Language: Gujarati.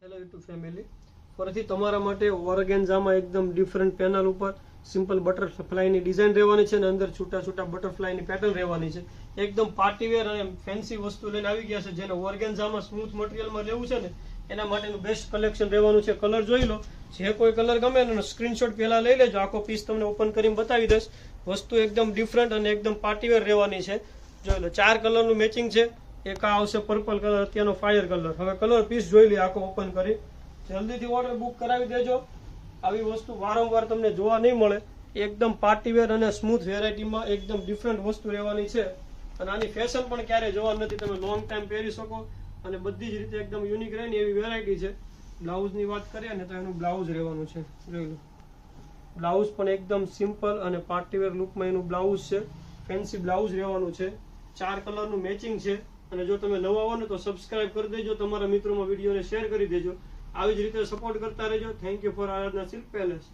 હેલો યુટ્યુબ ફેમિલી, ફરીથી તમારા માટે ઓર્ગેન્ઝામાં એકદમ ડિફરન્ટ પેનલ ઉપર સિમ્પલ બટરફ્લાયની ડિઝાઇન રહેવાની છે અને અંદર છૂટા છૂટા બટરફ્લાયની પેટર્ન રહેવાની છે. એકદમ પાર્ટીવેર અને ફેન્સી વસ્તુ લઈને આવી ગયા છે. જેને ઓર્ગેન્ઝામાં સ્મૂથ મટીરિયલમાં લેવું છે ને એના માટેનું બેસ્ટ કલેક્શન રહેવાનું છે. કલર જોઈ લો, જે કોઈ કલર ગમે એનો સ્ક્રીનશોટ પહેલા લઈ લેજો. આખો પીસ તમને ઓપન કરીને બતાવી દઈશ. વસ્તુ એકદમ ડિફરન્ટ અને એકદમ પાર્ટીવેર રહેવાની છે. જોઈ લો, 4 કલરનું મેચિંગ છે. એક આ આવશે પર્પલ કલર, અત્યારનો ફાયર કલર. હવે કલર પીસ જોઈ લઈએ આખો ઓપન કરી. જલ્દીથી ઓર્ડર બુક કરાવી દેજો. આવી વસ્તુ વારંવાર તમને જોવા નહીં મળે. એકદમ પાર્ટીવેર અને સ્મૂથ વેરાયટીમાં એકદમ ડિફરન્ટ વસ્તુ રહેવાની છે. અને આની ફેશન પણ ક્યારેય જોવા નથી. તમે લોંગ ટાઈમ પહેરી શકો અને બધી જ રીતે એકદમ યુનિક રહે ને એવી વેરાયટી છે. બ્લાઉઝની વાત કરીએ ને તો એનું બ્લાઉઝ રહેવાનું છે. જોઈ લો, બ્લાઉઝ પણ એકદમ સિમ્પલ અને પાર્ટીવેર લુકમાં એનું બ્લાઉઝ છે. ફેન્સી બ્લાઉઝ રહેવાનું છે. 4 કલરનું મેચિંગ છે. અને જો તમે નવા હો ને તો સબસ્ક્રાઇબ કરી દેજો. તમારા મિત્રોમાં વિડીયોને શેર કરી દેજો. આવી જ રીતે સપોર્ટ કરતા રહેજો. Thank you for Aradhana silk palace.